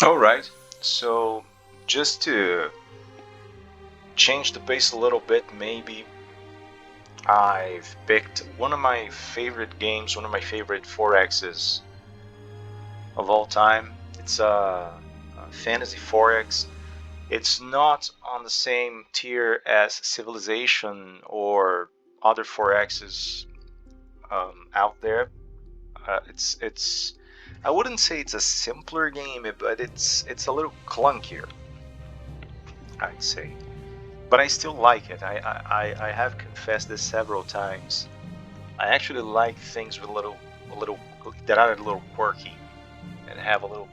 All right. So just to change the pace a little bit, maybe I've picked one of my favorite games, one of my favorite 4Xs of all time. It's a fantasy 4X. It's not on the same tier as Civilization or other 4Xs out there. It's I wouldn't say it's a simpler game, but it's a little clunkier, I'd say. But I still like it. I have confessed this several times. I actually like things with a little that are a little quirky and have a little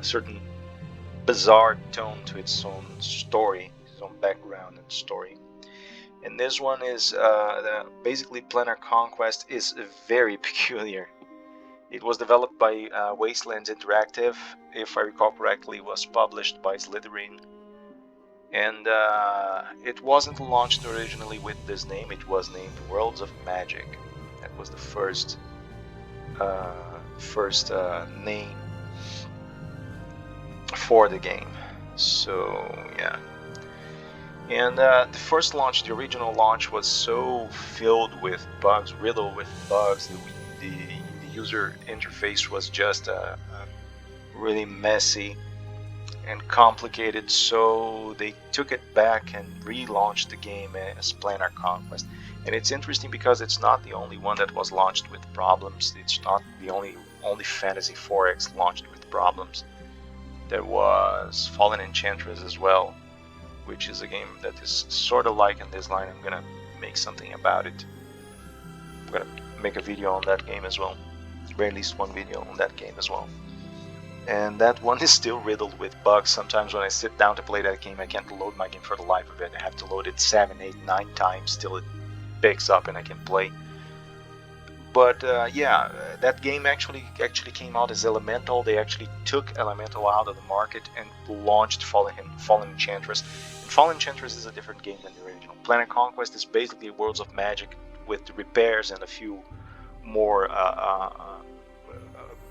certain bizarre tone to its own story, its own background and story. And this one is basically Planar Conquest is very peculiar. It was developed by Wastelands Interactive, if I recall correctly. It was published by Slytherin, and it wasn't launched originally with this name. It was named Worlds of Magic. That was the first name for the game. So yeah, and the first launch, the original launch, was so filled with bugs, riddled with bugs. The user interface was just really messy and complicated, so they took it back and relaunched the game as Planar Conquest. And it's interesting because it's not the only one that was launched with problems. It's not the only Fantasy 4X launched with problems. There was Fallen Enchantress as well, which is a game that is sort of like in this line. I'm gonna make something about it. I'm gonna make a video on that game as well, or at least one video on that game as well. And that one is still riddled with bugs. Sometimes when I sit down to play that game, I can't load my game for the life of it. I have to load it 7, 8, 9 times till it picks up and I can play. But yeah, that game actually came out as Elemental. They actually took Elemental out of the market and launched Fallen Enchantress. And Fallen Enchantress is a different game than the original. Planar Conquest is basically Worlds of Magic with repairs and a few more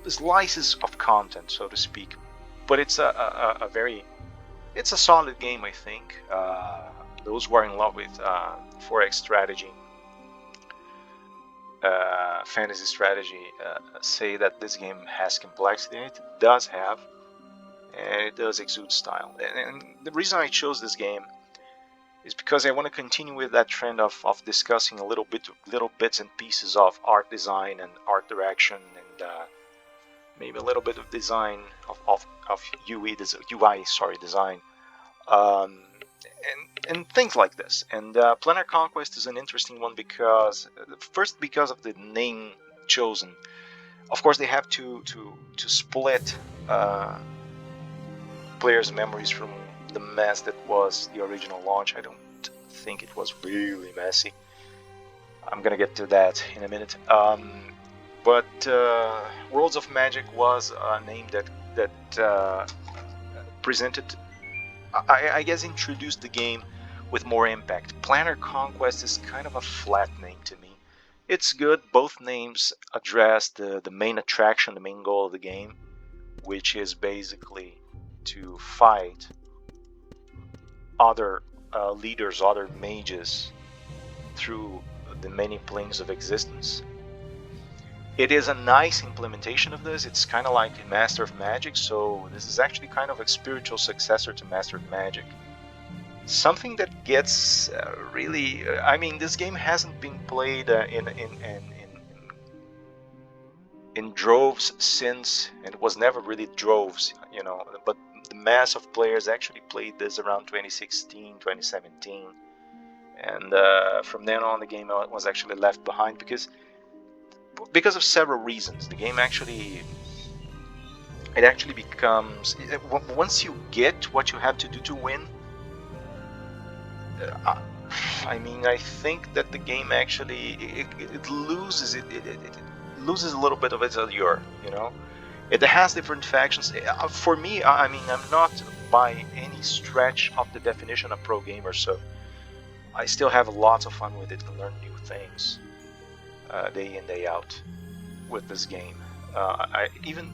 slices of content, so to speak. But it's it's a solid game, I think. Those who are in love with 4X strategy, fantasy strategy, say that this game has complexity, and it does have, and it does exude style. And the reason I chose this game is because I want to continue with that trend of discussing little bits and pieces of art design and art direction, and maybe a little bit of design of UI design, and things like this. And Planar Conquest is an interesting one because first, because of the name chosen. Of course, they have to split players' memories from the mess that was the original launch. I don't think it was really messy. I'm gonna get to that in a minute. But Worlds of Magic was a name that presented, I guess, introduced the game with more impact. Planar Conquest is kind of a flat name to me. It's good. Both names address the main attraction, the main goal of the game, which is basically to fight other leaders, other mages, through the many planes of existence. It is a nice implementation of this. It's kind of like Master of Magic, so this is actually kind of a spiritual successor to Master of Magic. Something that gets really, I mean, this game hasn't been played in droves since, and it was never really droves, you know, but the mass of players actually played this around 2016, 2017, and from then on the game was actually left behind because of several reasons. The game actually becomes, once you get what you have to do to win, I mean, I think that the game actually it loses it loses a little bit of its allure, you know. It has different factions. For me, I mean, I'm not by any stretch of the definition a pro gamer, so I still have lots of fun with it and learn new things day in, day out with this game. I even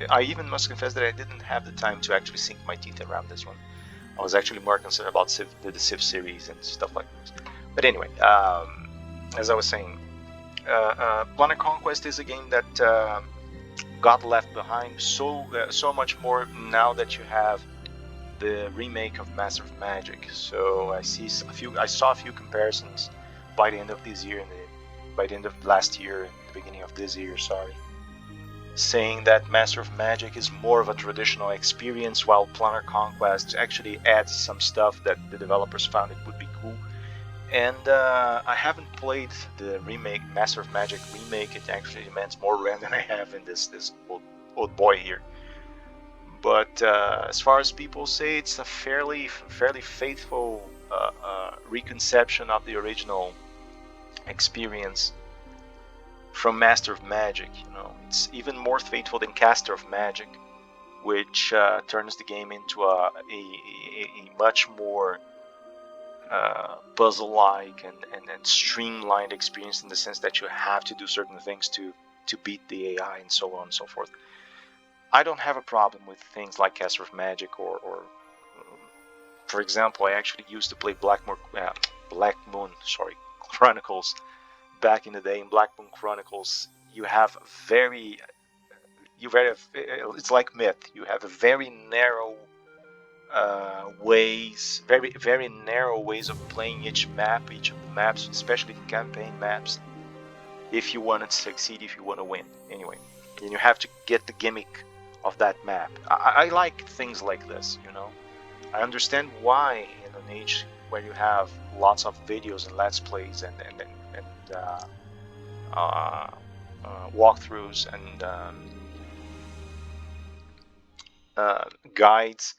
I even must confess that I didn't have the time to actually sink my teeth around this one. I was actually more concerned about the Civ series and stuff like this. But anyway, as I was saying, Planar Conquest is a game that got left behind so much more now that you have the remake of Master of Magic. So I saw a few comparisons by the end of this year and by the end of last year and the beginning of this year, sorry, saying that Master of Magic is more of a traditional experience, while Planar Conquest actually adds some stuff that the developers found it would be cool. And I haven't played the remake, Master of Magic remake. It actually demands more RAM than I have in this old boy here. But as far as people say, it's a fairly faithful reconception of the original experience from Master of Magic. You know, it's even more faithful than Caster of Magic, which turns the game into a much more puzzle-like and streamlined experience, in the sense that you have to do certain things to beat the AI and so on and so forth. I don't have a problem with things like Caster of Magic or for example, I actually used to play Black Moon Chronicles back in the day. In Black Moon Chronicles, it's like Myth. You have a very narrow very narrow ways of playing each of the maps, especially the campaign maps, if you want to succeed, if you want to win. Anyway, and you have to get the gimmick of that map. I like things like this, you know. I understand why in an age where you have lots of videos and let's plays and walkthroughs and guides,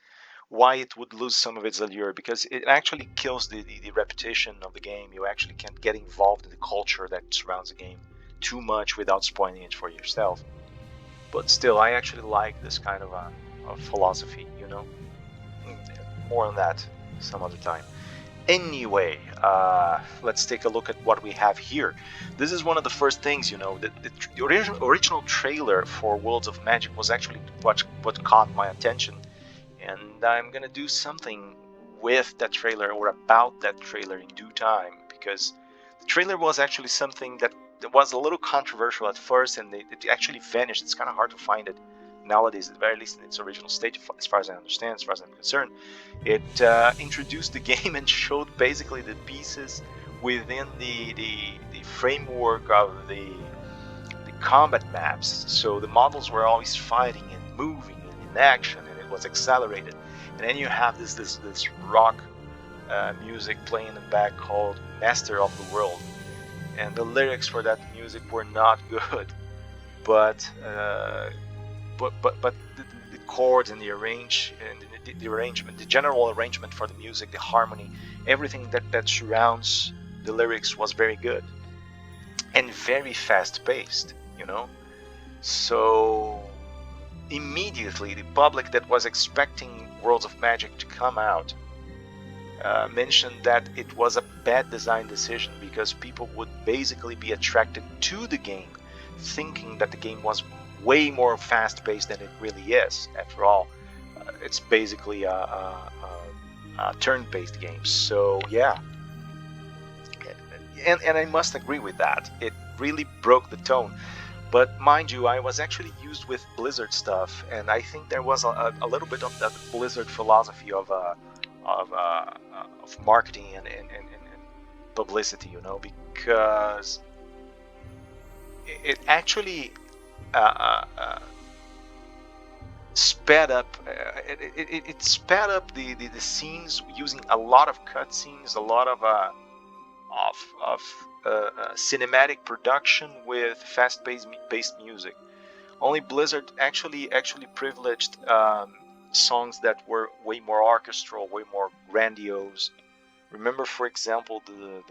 why it would lose some of its allure, because it actually kills the repetition of the game. You actually can't get involved in the culture that surrounds the game too much without spoiling it for yourself. But still, I actually like this kind of philosophy, you know. More on that some other time. Anyway, let's take a look at what we have here. This is one of the first things, you know. The original trailer for Worlds of Magic was actually what caught my attention, and I'm gonna do something with that trailer or about that trailer in due time, because the trailer was actually something that was a little controversial at first, and it actually vanished. It's kind of hard to find it nowadays, at the very least in its original state, as far as I understand, as far as I'm concerned. It introduced the game and showed basically the pieces within the framework of the combat maps. So the models were always fighting and moving and in action, and it was accelerated. And then you have this rock music playing in the back called Master of the World, and the lyrics for that music were not good, but the chords and the arrangement, the general arrangement for the music, the harmony, everything that surrounds the lyrics was very good and very fast paced, you know. So immediately the public that was expecting Worlds of Magic to come out mentioned that it was a bad design decision, because people would basically be attracted to the game thinking that the game was way more fast-paced than it really is. After all, it's basically a turn-based game. So yeah, and I must agree with that. It really broke the tone. But mind you, I was actually used with Blizzard stuff, and I think there was a little bit of that Blizzard philosophy of marketing and publicity, you know, because it actually sped up. It sped up the scenes using a lot of cutscenes, a lot of cinematic production with fast-paced music. Only Blizzard actually privileged songs that were way more orchestral, way more grandiose. Remember, for example, the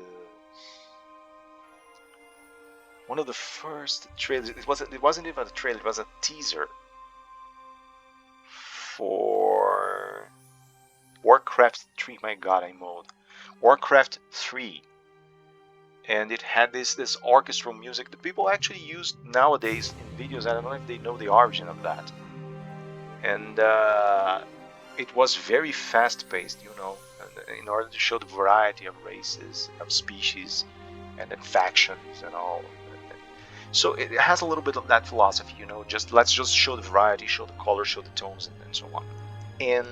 one of the first trailers. It wasn't even a trailer. It was a teaser for Warcraft 3. My God, I mode Warcraft 3. and it had this orchestral music that people actually use nowadays in videos. I don't know if they know the origin of that. And it was very fast-paced, you know, in order to show the variety of races, of species, and then factions and all. So it has a little bit of that philosophy, you know, let's just show the variety, show the color, show the tones, and so on. And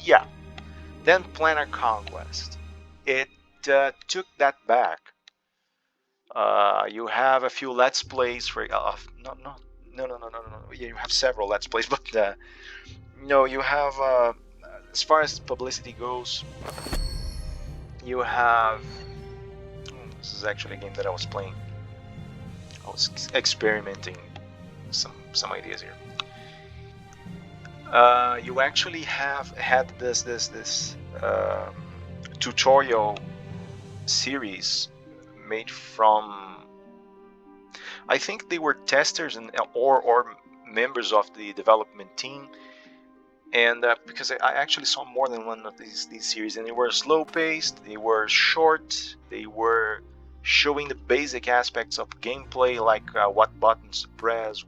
yeah, then Planar Conquest. It took that back. You have a few Let's Plays for no. Yeah, you have several Let's Plays, but no, you have as far as publicity goes, you have. This is actually a game that I was playing. I was experimenting some ideas here. You actually have had this tutorial series made from, I think they were testers and or members of the development team, and because I actually saw more than one of these series, and they were slow paced, they were short, they were showing the basic aspects of gameplay, like what buttons to press,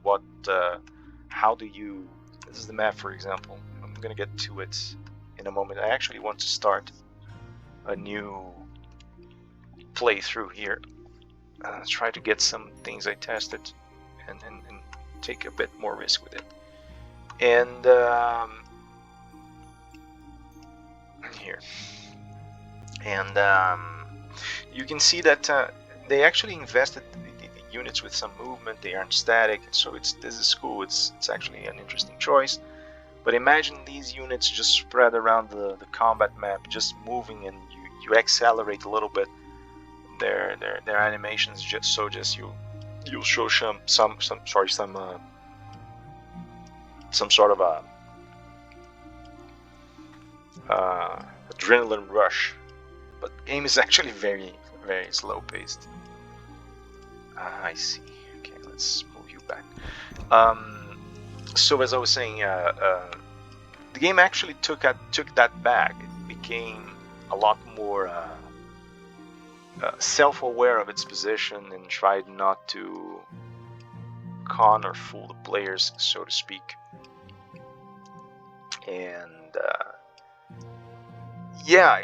how do you. This is the map, for example. I'm gonna get to it in a moment. I actually want to start a new playthrough here. Try to get some things I tested and take a bit more risk with it. And here. And you can see that they actually invested the units with some movement. They aren't static, so this is cool. It's actually an interesting choice. But imagine these units just spread around the combat map, just moving, and you accelerate a little bit their animations, you'll show some sort of a adrenaline rush. But the game is actually very slow paced. I see. Okay, let's move you back. So as I was saying, the game actually took that back. It became a lot more self-aware of its position and tried not to con or fool the players, so to speak. And yeah,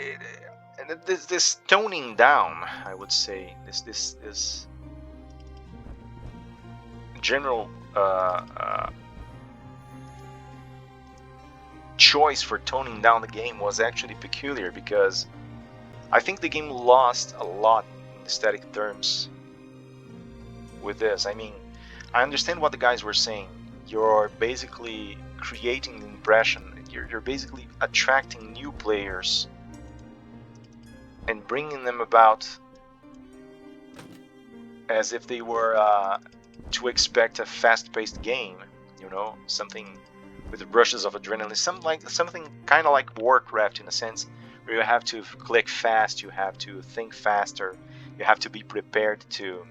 and this toning down, I would say, this general choice for toning down the game was actually peculiar, because I think the game lost a lot in aesthetic terms with this. I mean, I understand what the guys were saying. You're basically creating the impression. You're basically attracting new players and bringing them about as if they were to expect a fast-paced game, you know, something with brushes of adrenaline, something kind of like Warcraft in a sense, where you have to click fast, you have to think faster, you have to be prepared to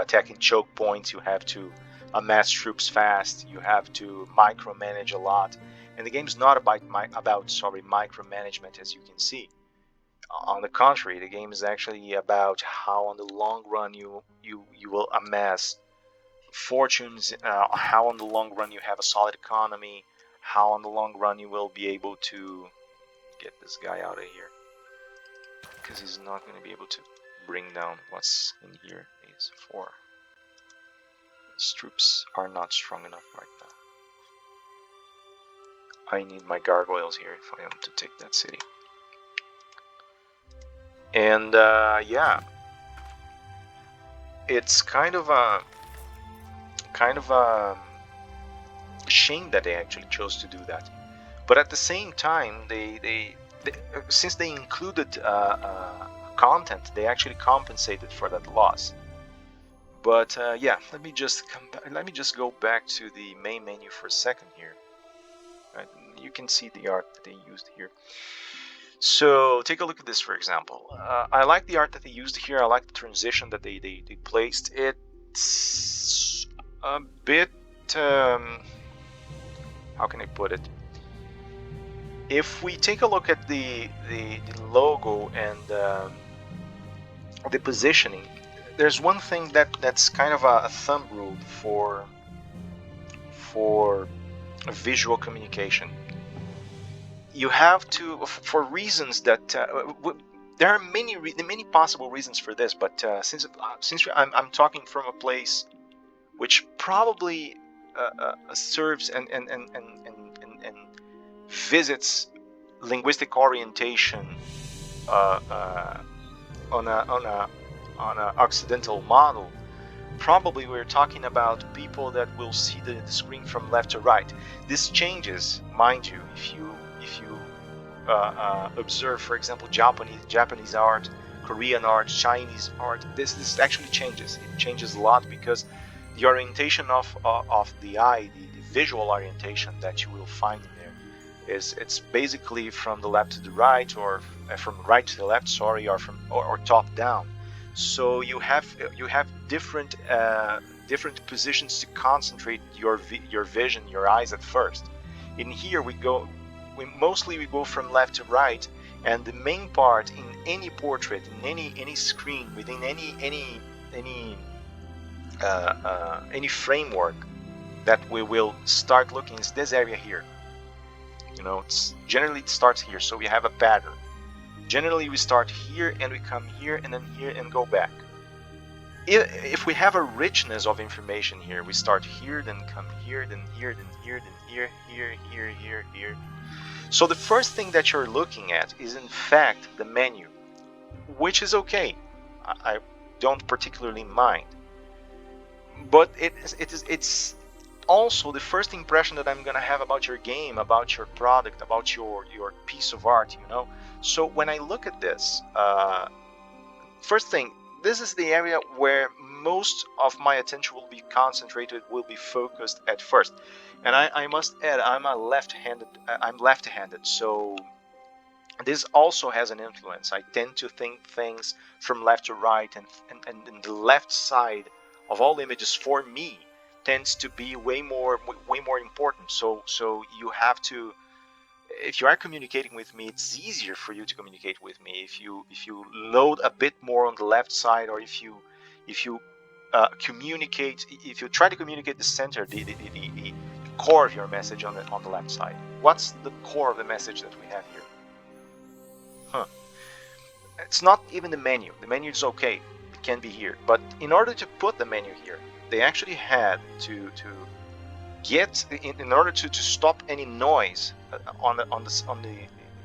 attack in choke points, you have to amass troops fast, you have to micromanage a lot. And the game's not about micromanagement, as you can see. On the contrary, the game is actually about how on the long run you will amass fortunes, how on the long run you have a solid economy, how on the long run you will be able to get this guy out of here, because he's not going to be able to bring down what's in here. Is 4. His troops are not strong enough right now. I need my gargoyles here if I am to take that city. And yeah, it's kind of a shame that they actually chose to do that. But at the same time, they since they included content, they actually compensated for that loss. But yeah, let me just go back to the main menu for a second here. Right? You can see the art that they used here. So take a look at this, for example. I like the art that they used here. I like the transition that they placed. It's a bit how can I put it? If we take a look at the logo and the positioning. There's one thing that's kind of a thumb rule for visual communication. You have to, for reasons that there are many possible reasons for this, but since I'm talking from a place which probably serves and visits linguistic orientation on a occidental model, probably we're talking about people that will see the screen from left to right. This changes, mind you, if you observe, for example, Japanese art, Korean art, Chinese art. This actually changes. It changes a lot because the orientation of the eye, the visual orientation that you will find in there, it's basically from the left to the right, or from right to the left, sorry, or top down. So you have different positions to concentrate your vision, your eyes at first. In here we mostly go from left to right, and the main part in any portrait, in any screen, within any framework that we will start looking is this area here. You know, generally it starts here, so we have a pattern. Generally we start here and we come here and then here and go back. If we have a richness of information here, we start here, then come here, then here, then here, then here. So the first thing that you're looking at is in fact the menu, which is okay. I don't particularly mind. But it's also the first impression that I'm gonna have about your game, about your product, about your piece of art, you know. So when I look at this, first thing, this is the area where most of my attention will be concentrated, will be focused at first. And I must add, I'm left-handed, so this also has an influence. I tend to think things from left to right, and the left side of all images for me tends to be way more important. So you have to, if you are communicating with me, it's easier for you to communicate with me if you load a bit more on the left side, or if you communicate, if you try to communicate the center, the core of your message on the left side. What's the core of the message that we have here? It's not even the menu. The menu is okay, it can be here, but in order to put the menu here, they actually had to get, in order to stop any noise on the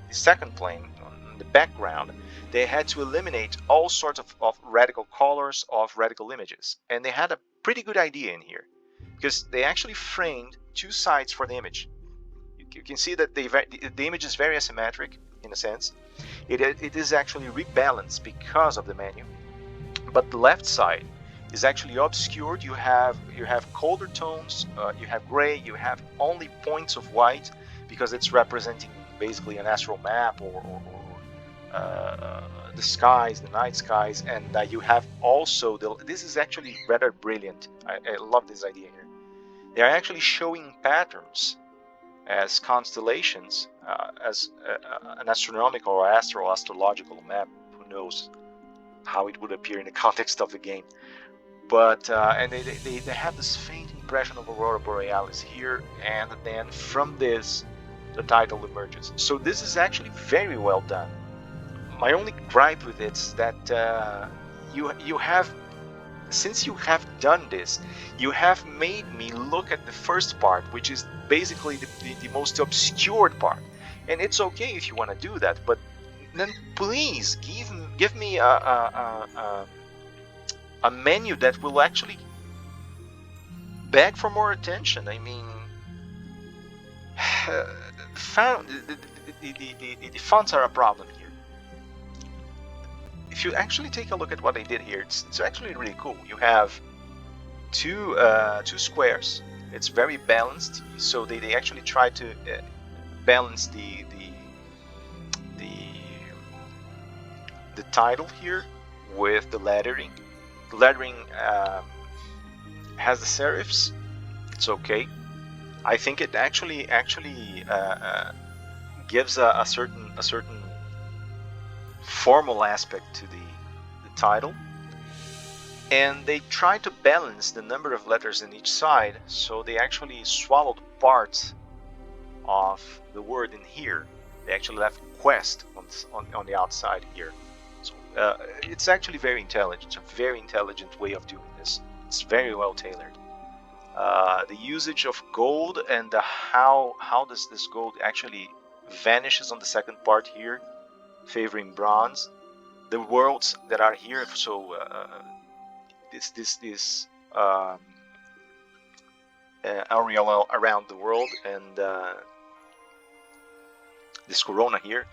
second plane, on the background, they had to eliminate all sorts of radical colors, of radical images. And they had a pretty good idea in here, because they actually framed two sides for the image. You can see that the image is very asymmetric in a sense. It is actually rebalanced because of the menu, but the left side is actually obscured. You have colder tones, you have gray, you have only points of white, because it's representing basically an astral map, or the skies, the night skies. And you have also this is actually rather brilliant. I love this idea here. They are actually showing patterns as constellations, as an astronomical or astrological map. Who knows how it would appear in the context of the game. But and they have this faint impression of Aurora Borealis here, and then from this the title emerges. So this is actually very well done. My only gripe with it is that you have, since you have done this, you have made me look at the first part, which is basically the most obscured part. And it's okay if you want to do that, but then please give me a menu that will actually beg for more attention. I mean, the fonts are a problem here. If you actually take a look at what they did here, it's actually really cool. You have two squares. It's very balanced. So they actually try to balance the title here with the lettering. The lettering has the serifs. It's okay. I think it actually gives a certain formal aspect to the title, and they try to balance the number of letters in each side, so they actually swallowed parts of the word in here. They actually left quest on the outside here. So it's actually very intelligent. It's a very intelligent way of doing this. It's very well tailored. The usage of gold and how does this gold actually vanishes on the second part here, favoring bronze. The worlds that are here, so this aureola around the world, and this corona here,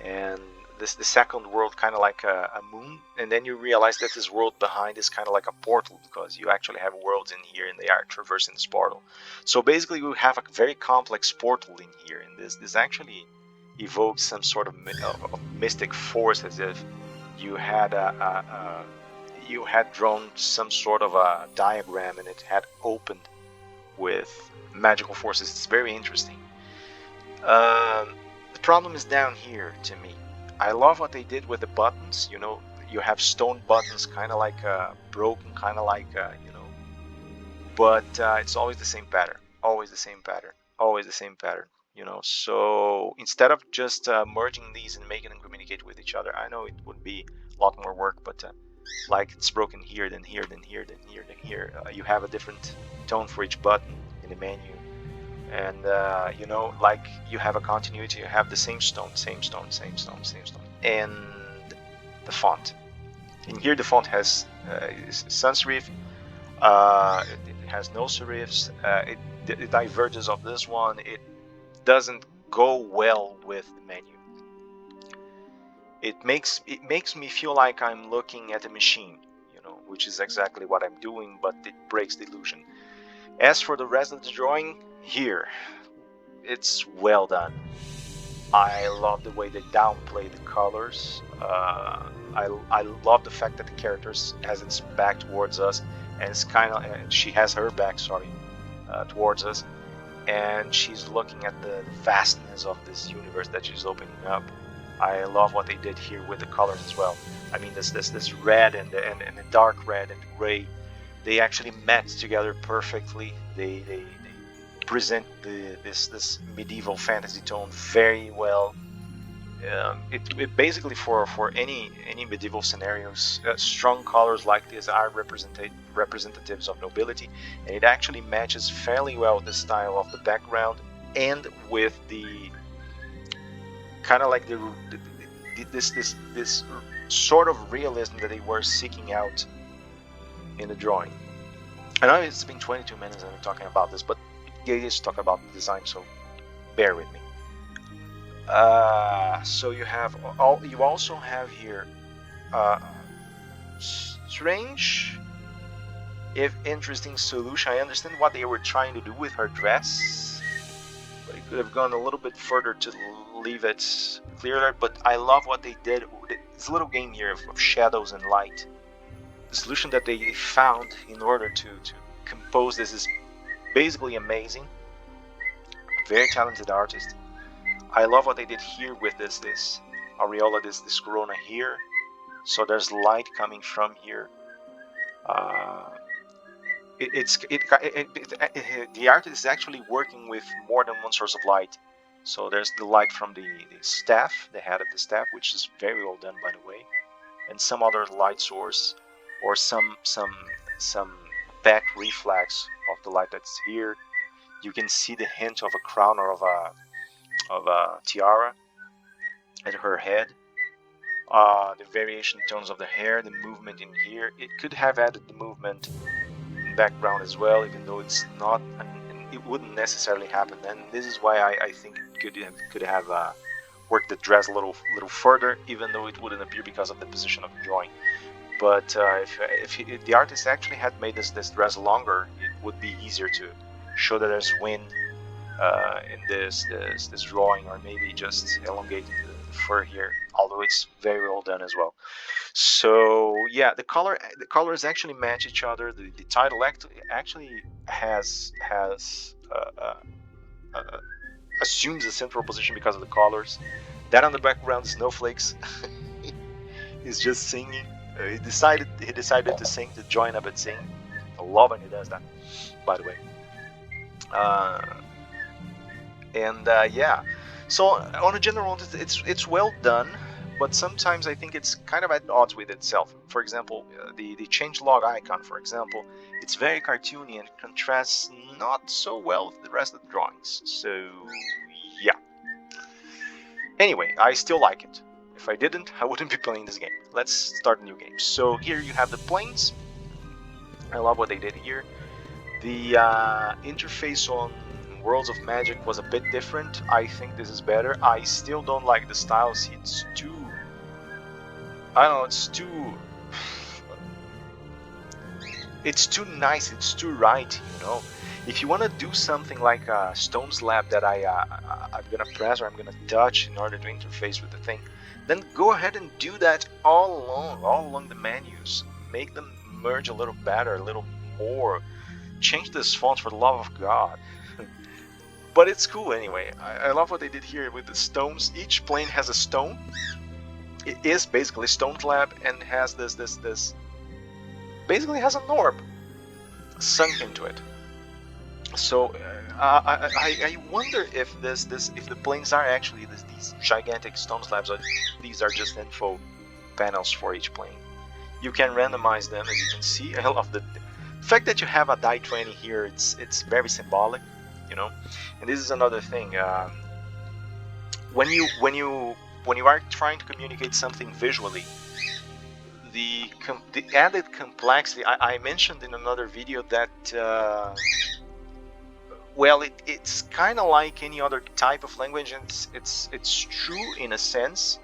and the second world kind of like a moon, and then you realize that this world behind is kind of like a portal, because you actually have worlds in here and they are traversing this portal. So basically we have a very complex portal in here, and this actually evokes some sort of mystic force, as if you had you had drawn some sort of a diagram and it had opened with magical forces. It's very interesting. The problem is down here to me. I love what they did with the buttons. You know, you have stone buttons, kind of like broken, kind of like but it's always the same pattern. Always the same pattern. Always the same pattern. You know, so instead of just merging these and making them communicate with each other, I know it would be a lot more work, but like it's broken here, then here, then here, then here, then here. You have a different tone for each button in the menu. And you know, like you have a continuity, you have the same stone, same stone, same stone, same stone, and the font. In here, the font has sans serif. It has no serifs. It diverges of this one. It doesn't go well with the menu. It makes me feel like I'm looking at a machine, you know, which is exactly what I'm doing, but it breaks the illusion. As for the rest of the drawing, here, it's well done. I love the way they downplay the colors. I love the fact that the character has its back towards us, and it's kind of she has her back, sorry, towards us, and she's looking at the vastness of this universe that she's opening up. I love what they did here with the colors as well. I mean, this red and the dark red and gray, they actually match together perfectly. They present this medieval fantasy tone very well. It basically for any medieval scenarios, strong colors like this are representatives of nobility, and it actually matches fairly well with the style of the background and with the kind of like this sort of realism that they were seeking out in the drawing. I know it's been 22 minutes and I'm talking about this, but yeah, it is talking about the design, so bear with me. So you have you also have here strange, if interesting solution. I understand what they were trying to do with her dress, but it could have gone a little bit further to leave it clearer. But I love what they did. This little game here of shadows and light. The solution that they found in order to compose this is basically amazing. Very talented artist. I love what they did here with this aureola, this corona here. So there's light coming from here. The artist is actually working with more than one source of light. So there's the light from the staff, the head of the staff, which is very well done, by the way, and some other light source, or some back reflex of the light that's here. You can see the hint of a crown or of a tiara at her head. The variation in tones of the hair, the movement in here. It could have added the movement in background as well, even though it's not, and it wouldn't necessarily happen. And this is why I think it could have worked the dress a little further, even though it wouldn't appear because of the position of the drawing. But if the artist actually had made this dress longer, it would be easier to show that there's wind in this drawing, or maybe just elongating the fur here, although it's very well done as well. So yeah, the colors actually match each other. The title actually has assumes a central position because of the colors. That on the background, snowflakes is just singing. He decided to sing, to join up and sing. I love when he does that, by the way. Yeah, so on a general note, it's well done, but sometimes I think it's kind of at odds with itself. For example, the changelog icon, for example, it's very cartoony and contrasts not so well with the rest of the drawings. So yeah. Anyway, I still like it. If I didn't, I wouldn't be playing this game. Let's start a new game. So here you have the planes. I love what they did here. The interface on Worlds of Magic was a bit different. I think this is better. I still don't like the style. See, it's too... I don't know, it's too... It's too nice, it's too right, you know? If you want to do something like a stone slab that I'm gonna press or I'm gonna touch in order to interface with the thing, then go ahead and do that all along the menus. Make them merge a little better, a little more. Change this font for the love of God. But it's cool anyway. I love what they did here with the stones. Each plane has a stone. It is basically a stone slab and has this basically has an orb sunk into it. So I wonder if if the planes are actually these gigantic stone slabs, or these are just info panels for each plane. You can randomize them, as you can see. I love the fact that you have a die 20 here. It's very symbolic, you know. And this is another thing. When you are trying to communicate something visually, the added complexity. I mentioned in another video that well, it's kind of like any other type of language, and it's true in a sense,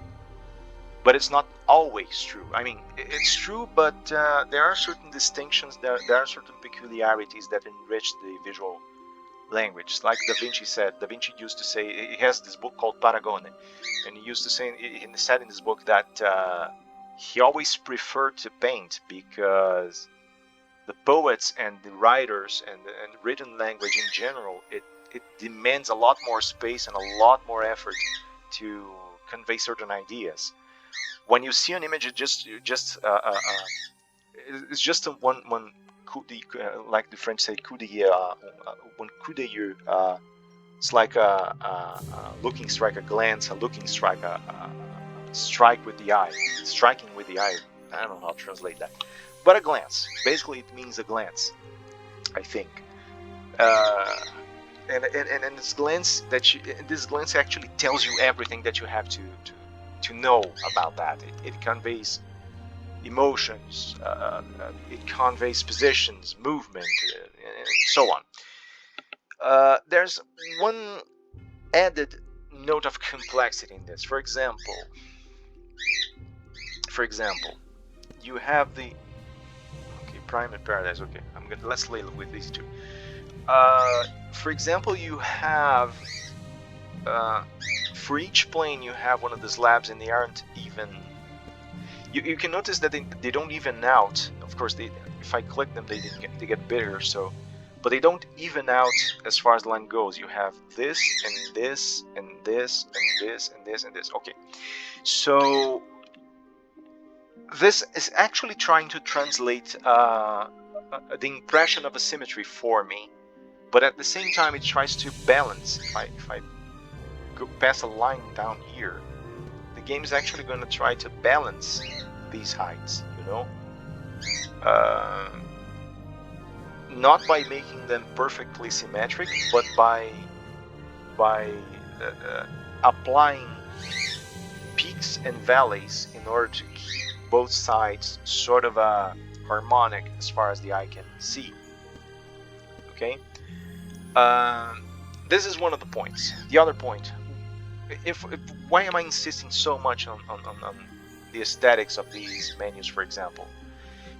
but it's not always true. I mean, it's true, but there are certain distinctions, there are certain peculiarities that enrich the visual language. Like Da Vinci said, Da Vinci used to say, he has this book called Paragone, and he used to say, he said in this book that he always preferred to paint because the poets and the writers and written language in general, it demands a lot more space and a lot more effort to convey certain ideas. When you see an image, it's just a one coup de, like the French say, coup de, one coup d'œil. It's like a looking strike, a glance, a looking strike, a strike with the eye, striking with the eye. I don't know how to translate that, but a glance. Basically, it means a glance, I think. And this glance actually tells you everything that you have to know about that. It conveys emotions, it conveys positions, movement, and so on. There's one added note of complexity in this. For example, you have the Prime and Paradise. Okay, let's label with these two. For example, you have for each plane you have one of the slabs, and they aren't even. You can notice that they don't even out. Of course, if I click them, they get bigger. So, but they don't even out as far as the line goes. You have this and this and this and this and this and this. Okay, so this is actually trying to translate the impression of a symmetry for me, but at the same time it tries to balance. If I go past a line down here, the game is actually going to try to balance these heights, you know, not by making them perfectly symmetric, but by applying peaks and valleys in order to keep both sides sort of harmonic as far as the eye can see. Okay, this is one of the points. The other point, why am I insisting so much on the aesthetics of these menus? For example,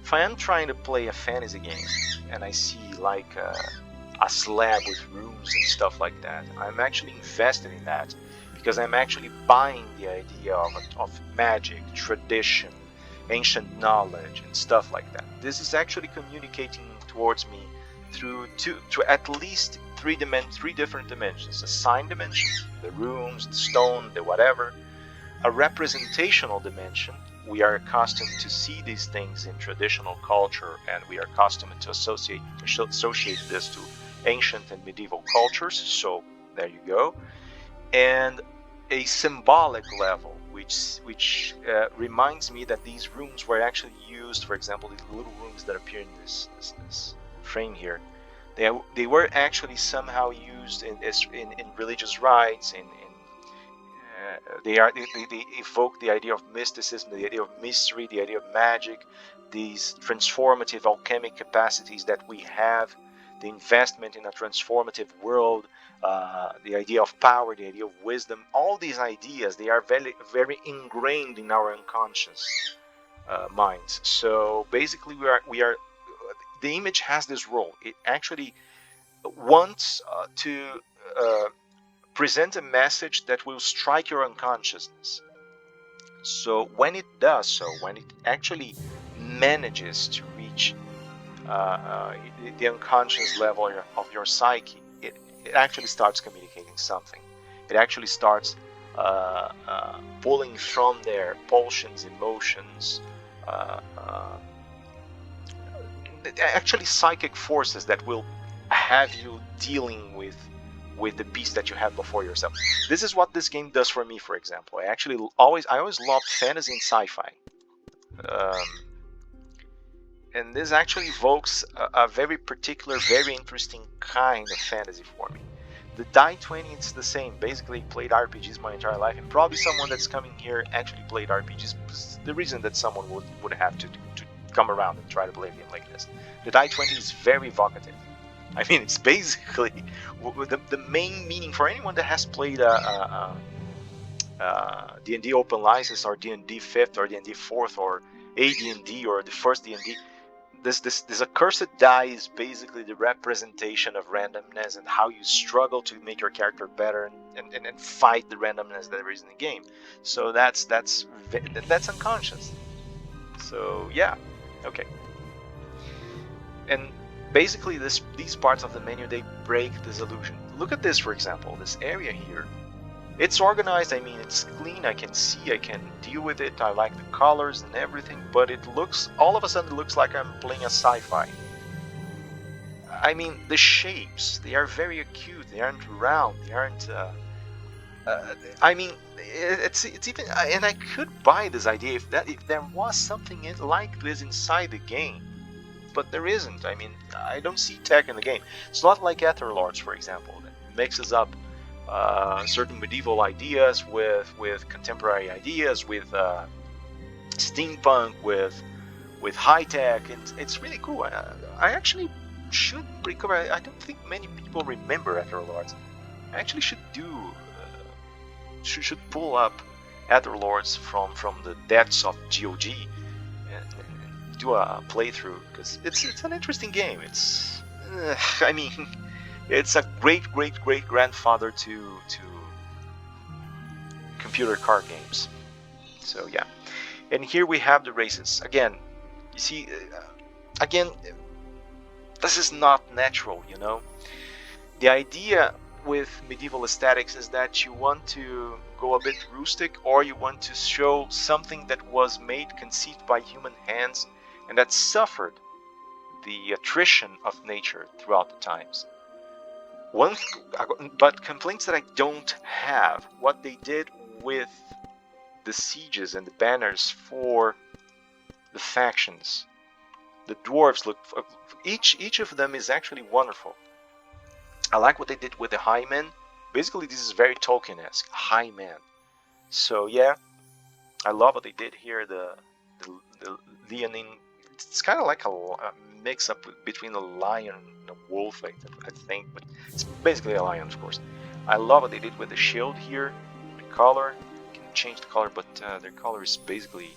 if I am trying to play a fantasy game and I see like a slab with rooms and stuff like that, I'm actually invested in that because I'm actually buying the idea of magic, tradition, ancient knowledge, and stuff like that. This is actually communicating towards me through at least three different dimensions: a sign dimension, the rooms, the stone, the whatever; a representational dimension, we are accustomed to see these things in traditional culture, and we are accustomed to associate this to ancient and medieval cultures. So there you go. And a symbolic level, which reminds me that these rooms were actually used. For example, these little rooms that appear in this frame here, they were actually somehow used in religious rites. They evoke the idea of mysticism, the idea of mystery, the idea of magic, these transformative alchemic capacities that we have, the investment in a transformative world, the idea of power, the idea of wisdom. All these ideas, they are very, very ingrained in our unconscious minds. So basically, we are. The image has this role. It actually wants to present a message that will strike your unconsciousness. So when it does so, when it actually manages to reach the unconscious level of your psyche, it actually starts communicating something. It actually starts pulling from there pulsions, emotions, actually psychic forces that will have you dealing with the piece that you have before yourself. This is what this game does for me, for example. I always loved fantasy and sci-fi. And this actually evokes a very particular, very interesting kind of fantasy for me. The Die 20, it's the same. Basically, played RPGs my entire life, and probably someone that's coming here actually played RPGs. The reason that someone would have to come around and try to play a game like this. The Die 20 is very evocative. I mean, it's basically the main meaning for anyone that has played D&D Open License or D&D 5th or D&D 4th or AD&D or the first D&D. This accursed die is basically the representation of randomness and how you struggle to make your character better and fight the randomness that there is in the game. So that's unconscious. So yeah, okay. And basically these parts of the menu, they break this illusion. Look at this, for example, this area here. It's organized, I mean, it's clean, I can see, I can deal with it, I like the colors and everything, but it looks, all of a sudden it looks like I'm playing a sci-fi. I mean, the shapes, they are very acute, they aren't round, they aren't, I mean, it's even, and I could buy this idea if there was something like this inside the game, but there isn't. I mean, I don't see tech in the game. It's not like Etherlords, for example, that mixes up certain medieval ideas with contemporary ideas, with steampunk, with high tech. It's really cool. I actually should recover. I don't think many people remember Etherlords. I actually should should pull up Etherlords from the depths of GOG and do a playthrough, because it's an interesting game. It's I mean, it's a great grandfather to computer card games. So yeah, and here we have the races again. You see, again, this is not natural, you know. The idea with medieval aesthetics is that you want to go a bit rustic, or you want to show something that was made, conceived by human hands, and that suffered the attrition of nature throughout the times. But complaints that I don't have, what they did with the sieges and the banners for the factions. The dwarves look, each of them is actually wonderful. I like what they did with the high men. Basically, this is very Tolkien-esque, high man. So yeah, I love what they did here. The leonine, it's kind of like a mix up between a lion and a wolf, I think, but it's basically a lion, of course. I love what they did with the shield here, the color. You can change the color, but their color is basically,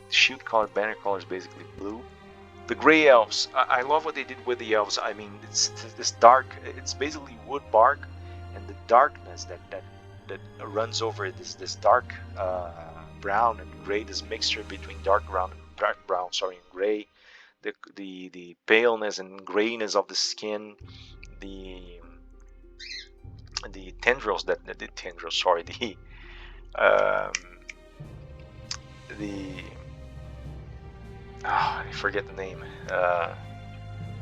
the shield color, banner color is basically blue. The gray elves, I love what they did with the elves. I mean, it's this dark, it's basically wood bark, and the darkness that runs over it is this dark brown and gray, this mixture between dark brown, and gray. The paleness and grayness of the skin, the tendrils I forget the name.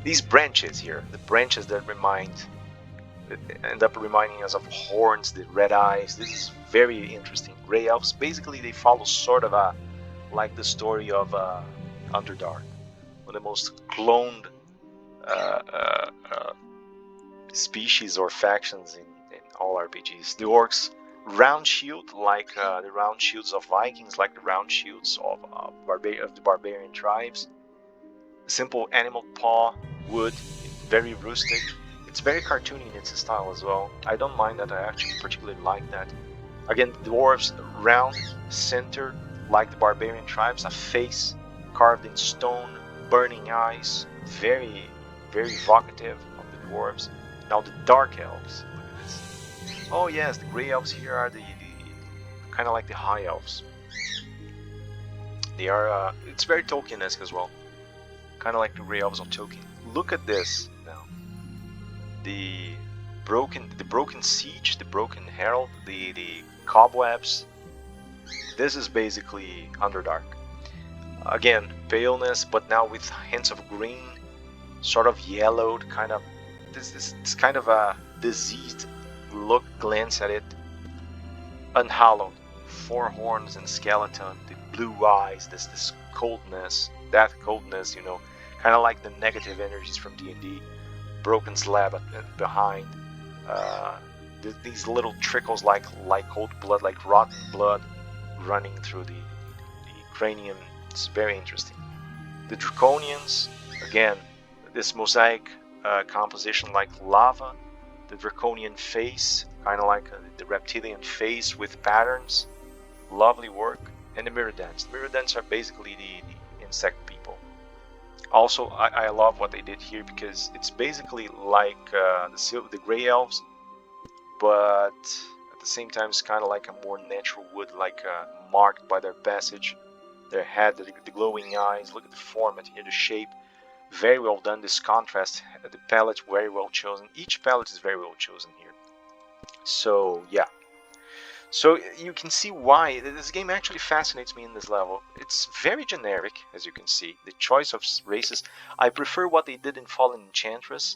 These branches here, the branches that end up reminding us of horns, the red eyes. This is very interesting. Grey elves, basically, they follow sort of like the story of Underdark, one of the most cloned species or factions in all RPGs. The orcs, round shield, like the round shields of Vikings, like the round shields of the barbarian tribes. Simple animal paw, wood, very rustic. It's very cartoony in its style as well. I don't mind that. I actually particularly like that. Again, dwarves, round, center, like the barbarian tribes, a face carved in stone, burning eyes, very, very evocative of the dwarves. Now the dark elves, look at this. Oh yes, the grey elves here are the kind of like the high elves. They are, it's very Tolkien-esque as well. Kind of like the grey elves of Tolkien. Look at this now. The broken siege, the broken herald, the cobwebs. This is basically Underdark. Again, paleness, but now with hints of green, sort of yellowed, kind of this kind of a diseased look. Glance at it. Unhallowed, four horns and skeleton, the blue eyes, this coldness, that coldness, you know, kind of like the negative energies from D&D. Broken slab behind. These little trickles like cold blood, like rotten blood, running through the cranium. It's very interesting. The draconians, again, this mosaic composition like lava. The draconian face, kind of like the reptilian face with patterns. Lovely work. And the Mirrodans. The Mirrodans are basically the insect people. Also, I love what they did here because it's basically like the Grey Elves, but at the same time it's kind of like a more natural wood, like marked by their passage, their head, the glowing eyes. Look at the format here, the shape, very well done. This contrast, the palette very well chosen. Each palette is very well chosen here. So yeah. So you can see why this game actually fascinates me in this level. It's very generic, as you can see. The choice of races. I prefer what they did in Fallen Enchantress,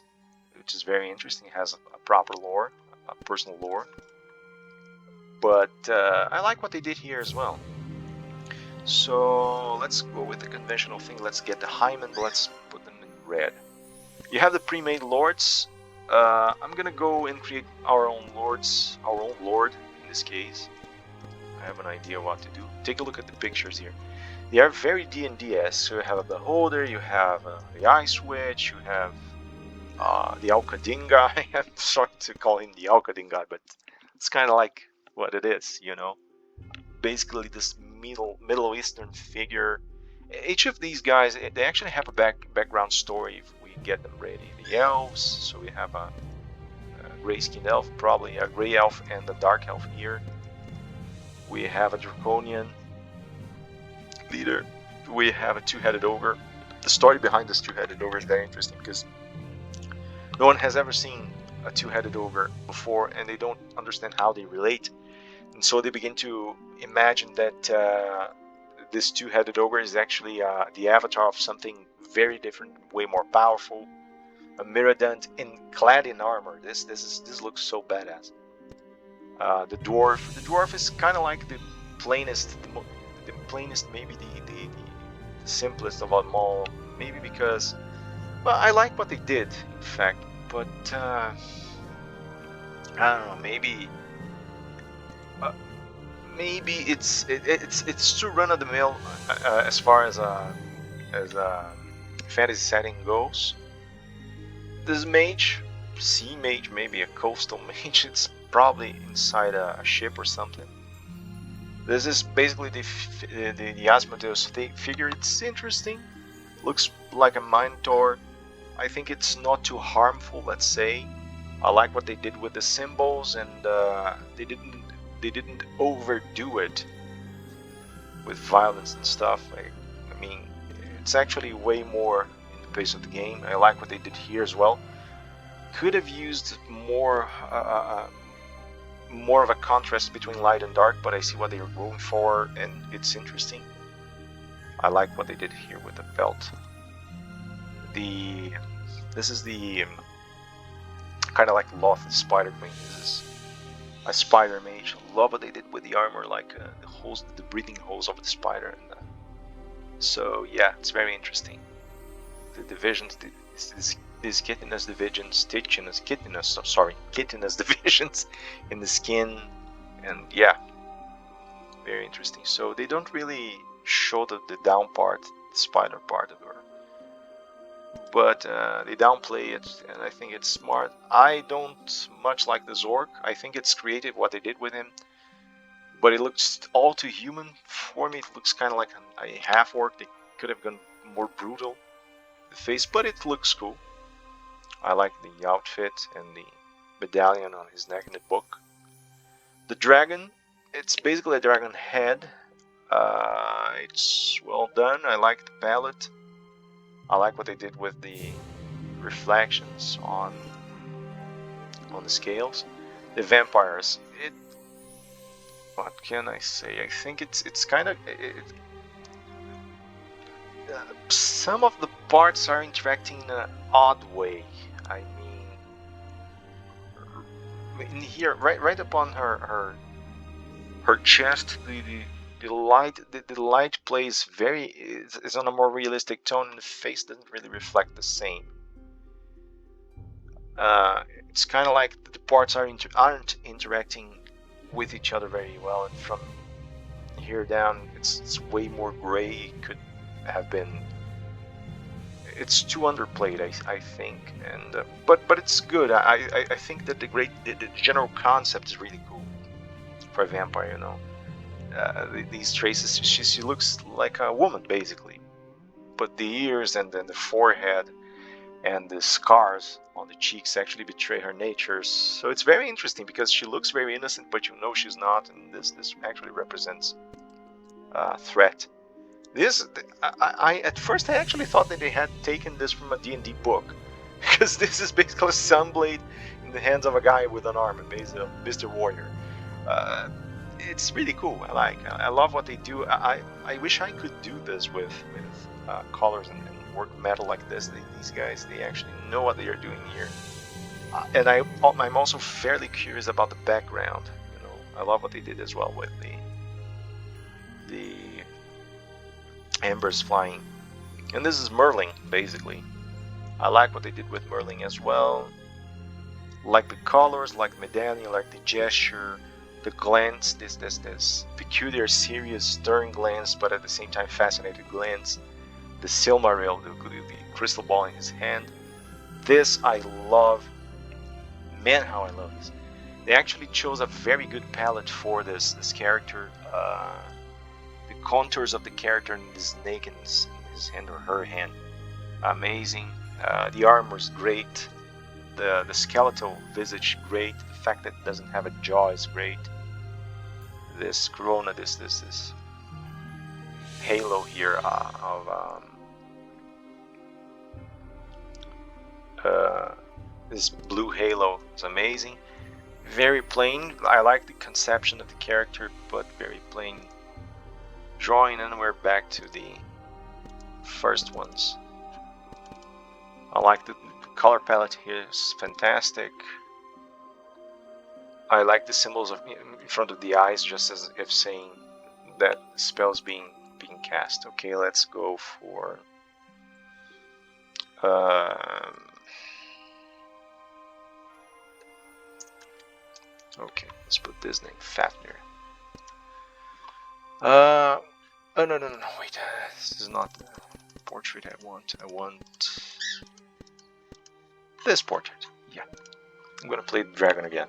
which is very interesting. It has a proper lore, a personal lore. But I like what they did here as well. So let's go with the conventional thing. Let's get the Hymen, but let's put them in red. You have the pre-made lords. I'm gonna go and create our own lords, our own lord. This case, I have an idea what to do. Take a look at the pictures here. They are very D&D-esque. So you have a beholder, you have the ice witch, you have the Alcadin guy. I'm sorry to call him the Alcadin guy, but it's kind of like what it is, you know. Basically, this Middle Eastern figure. Each of these guys, they actually have a background story if we get them ready. The elves, so we have a gray-skinned elf, probably a gray elf and a dark elf here. We have a draconian leader. We have a two-headed ogre. The story behind this two-headed ogre is very interesting because no one has ever seen a two-headed ogre before, and they don't understand how they relate. And so they begin to imagine that this two-headed ogre is actually the avatar of something very different, way more powerful. A Mirrodant clad in armor. This looks so badass. The dwarf is kind of like the plainest, maybe the simplest of them all. Maybe because, well, I like what they did, in fact, but I don't know. Maybe it's too run of the mill as far as fantasy setting goes. This mage, sea mage, maybe a coastal mage, it's probably inside a ship or something. This is basically the Asmodeus figure. It's interesting, looks like a Minotaur. I think it's not too harmful, let's say. I like what they did with the symbols, and they didn't overdo it with violence and stuff. I mean, it's actually way more pace of the game. I like what they did here as well. Could have used more of a contrast between light and dark, but I see what they are going for, and it's interesting. I like what they did here with the belt. This is the kind of like Loth the Spider Queen. This is a spider mage. Love what they did with the armor, like the holes, the breathing holes of the spider. And, so yeah, it's very interesting. The divisions, these chitinous divisions, chitinous divisions in the skin, and yeah, very interesting. So they don't really show the down part, the spider part of her, but they downplay it, and I think it's smart. I don't much like the Zork. I think it's creative what they did with him, but it looks all too human for me. It looks kind of like a half orc. They could have gone more brutal, the face, but it looks cool. I like the outfit and the medallion on his neck in the book. The dragon, it's basically a dragon head. It's well done. I like the palette. I like what they did with the reflections on the scales. The vampires, what can I say? I think it's kind of some of the parts are interacting in an odd way. I mean, in here, right upon her chest, the light plays is on a more realistic tone, and the face doesn't really reflect the same. It's kind of like the parts aren't interacting with each other very well, and from here down, it's way more gray. It could have been. It's too underplayed, I think, and but it's good. I think that the general concept is really cool for a vampire. You know, these traces. She looks like a woman basically, but the ears and then the forehead and the scars on the cheeks actually betray her nature. So it's very interesting because she looks very innocent, but you know she's not, and this actually represents a threat. I at first I actually thought that they had taken this from a D&D book, because this is basically a sunblade in the hands of a guy with an arm, and basically Mr. Warrior. It's really cool. I love what they do. I wish I could do this with colors and work metal like this. These guys, they actually know what they are doing here. And I'm also fairly curious about the background. You know, I love what they did as well with the embers flying. And this is Merlin, basically. I like what they did with Merlin as well. Like the colors, like the medallion, like the gesture, the glance, this peculiar, serious, stern glance, but at the same time fascinated glance. The Silmaril, the crystal ball in his hand. This I love. Man, how I love this. They actually chose a very good palette for this character. The contours of the character and the snake in his hand or her hand, amazing. The armor is great. The skeletal visage, great. The fact that it doesn't have a jaw is great. This corona, this halo here of this blue halo is amazing. Very plain. I like the conception of the character, but very plain. Drawing, and we're back to the first ones. I like the color palette here, is fantastic. I like the symbols in front of the eyes, just as if saying that the spell's being cast. Okay, let's go for okay, let's put this name, Fafnir. Oh no, wait, this is not the portrait I want. I want this portrait. Yeah, I'm gonna play the dragon again.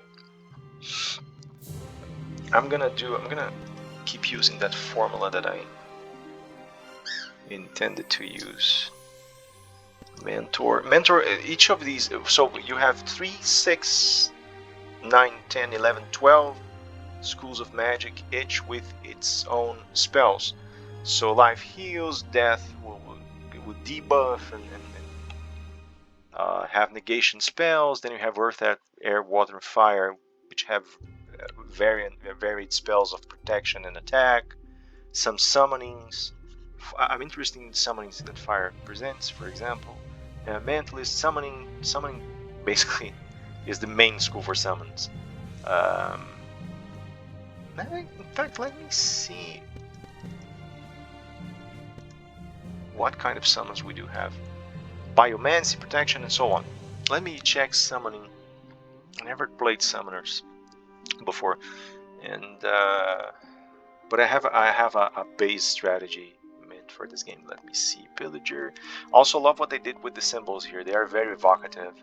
I'm gonna keep using that formula that I intended to use. Mentor, each of these, so you have 3, 6, 9, 10, 11, 12 schools of magic, each with its own spells. So life heals, death will debuff and have negation spells. Then you have earth, air, water, and fire, which have varied spells of protection and attack. Some summonings, I'm interested in summonings that fire presents, for example. Mentalist summoning basically is the main school for summons. In fact, let me see what kind of summons we do have. Biomancy, protection, and so on. Let me check summoning. I never played summoners before, and but I have a base strategy meant for this game. Let me see. Pillager. Also love what they did with the symbols here. They are very evocative.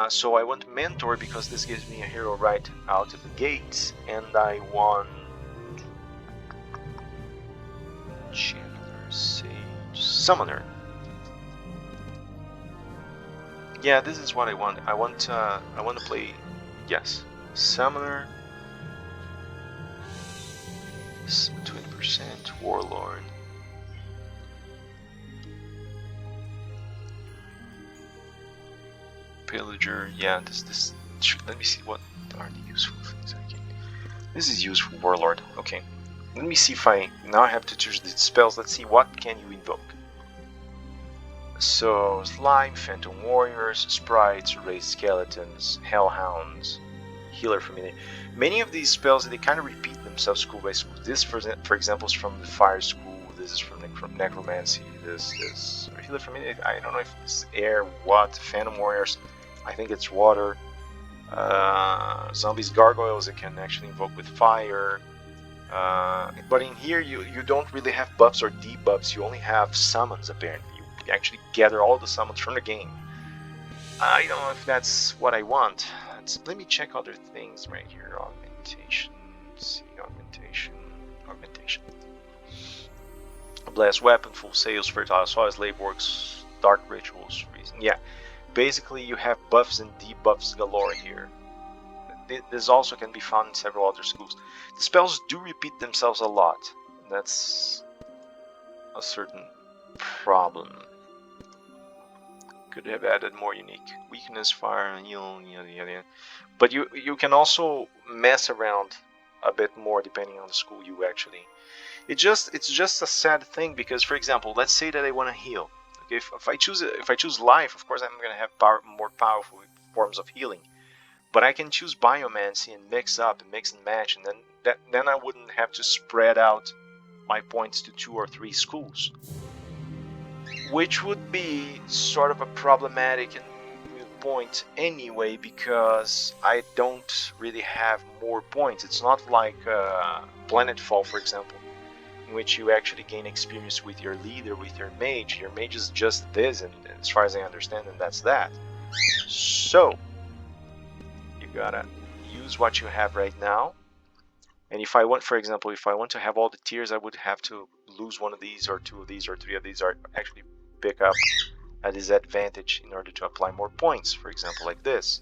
So I want Mentor because this gives me a hero right out of the gate, and I want Chandler, Sage, Summoner. Yeah, this is what I want. I want to play, yes, Summoner, 20% Warlord. Pillager, yeah, this let me see what are the useful things I can. This is useful, Warlord. Okay, let me see if I now have to choose the spells. Let's see what can you invoke. So slime, phantom warriors, sprites, raised skeletons, hellhounds, healer familiar. Many of these spells they kind of repeat themselves school by school. This, for example, is from the fire school. This is from necromancy. This is healer familiar. I don't know if it's air, what, phantom warriors. I think it's water. Zombies, gargoyles, it can actually invoke with fire. But in here, you don't really have buffs or debuffs. You only have summons, apparently. You actually gather all the summons from the game. I don't know if that's what I want. Let me check other things right here. Augmentation. See, augmentation. Blast weapon, full sails, fertile soil, slave works, dark rituals, reason. Yeah. Basically, you have buffs and debuffs galore here. This also can be found in several other schools. The spells do repeat themselves a lot. That's a certain problem. Could have added more unique weakness, fire, and yada. But you can also mess around a bit more depending on the school you actually. It's just a sad thing because, for example, let's say that I want to heal. Okay, if I choose life, of course I'm gonna have more powerful forms of healing. But I can choose biomancy and mix and match, and then I wouldn't have to spread out my points to 2 or 3 schools, which would be sort of a problematic and point anyway because I don't really have more points. It's not like Planetfall, for example, in which you actually gain experience with your leader, with your mage. Your mage is just this, and as far as I understand, and that's that. So you gotta use what you have right now. And if I want, for example, if I want to have all the tiers, I would have to lose one of these or 2 of these or 3 of these, or actually pick up a disadvantage in order to apply more points, for example, like this.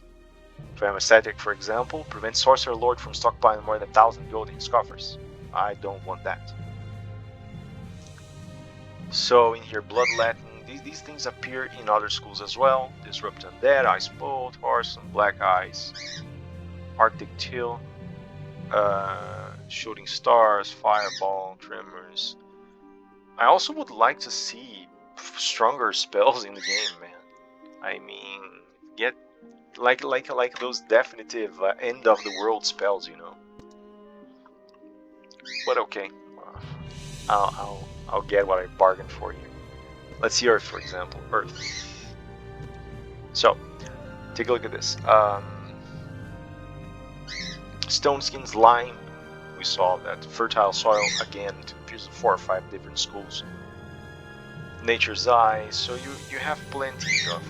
If I'm ascetic, for example, prevent Sorcerer Lord from stockpiling more than 1,000 gold in his coffers. I don't want that. So in here, Bloodletting, these things appear in other schools as well. Disrupt Undead, Ice Bolt, Horse, and Black Eyes, Arctic Till, Shooting Stars, Fireball, Tremors. I also would like to see stronger spells in the game, man. I mean, get like those definitive end of the world spells, you know. But okay, I'll get what I bargained for here. Let's see Earth, for example. Earth. So, take a look at this. Stone Skins, Lime. We saw that. Fertile Soil, again, it appears in 4 or 5 different schools. Nature's Eye. So you have plenty of.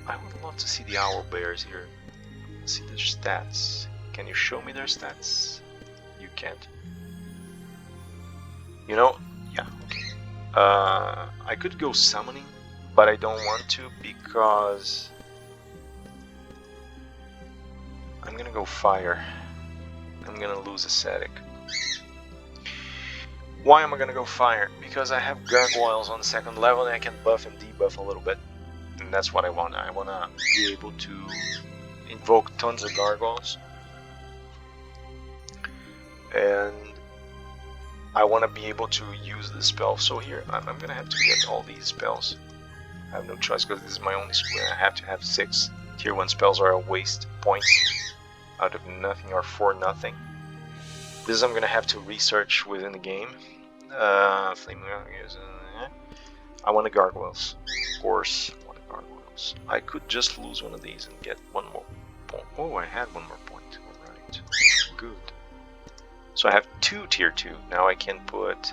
I would love to see the Owl Bears here. Let's see their stats. Can you show me their stats? You can't. You know? Yeah, okay. I could go summoning, but I don't want to because I'm gonna go fire. I'm gonna lose ascetic. Why am I gonna go fire? Because I have gargoyles on the 2nd level and I can buff and debuff a little bit. And that's what I want. I wanna be able to invoke tons of gargoyles. And I want to be able to use the spell. So here, I'm gonna have to get all these spells. I have no choice because this is my only square. I have to have 6. Tier 1 spells are a waste points out of nothing or for nothing. This I'm gonna have to research within the game. Flaming I want the gargoyles. Of course, I want the gargoyles. I could just lose one of these and get one more point. Oh, I had one more point. Alright. Good. So I have 2 tier 2. Now I can put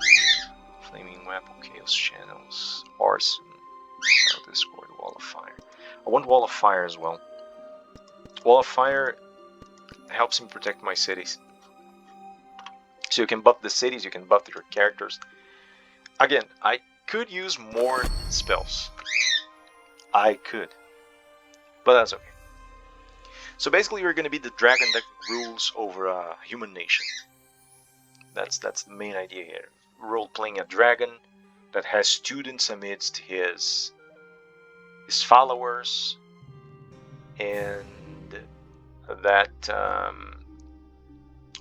Flaming Web, Chaos Channels, Arson, Discord, Wall of Fire. I want Wall of Fire as well. Wall of Fire helps me protect my cities. So you can buff the cities, you can buff your characters. Again, I could use more spells. I could. But that's okay. So basically you're going to be the dragon that rules over a human nation. That's the main idea here. Role-playing a dragon that has students amidst his followers, and that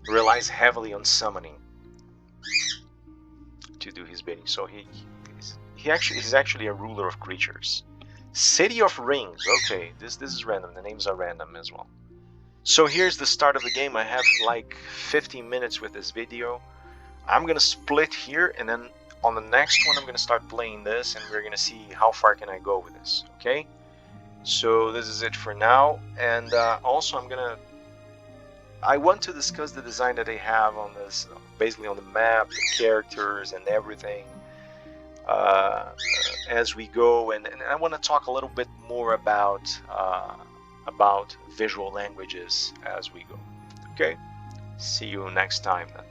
relies heavily on summoning to do his bidding. So he's actually a ruler of creatures. City of Rings. Okay, this is random. The names are random as well. So here's the start of the game. I have like 15 minutes with this video. I'm gonna split here, and then on the next one I'm gonna start playing this, and we're gonna see how far can I go with this. Okay, so this is it for now. And also I want to discuss the design that they have on this, basically on the map, the characters and everything, as we go, and I want to talk a little bit more about visual languages as we go. Okay, see you next time then.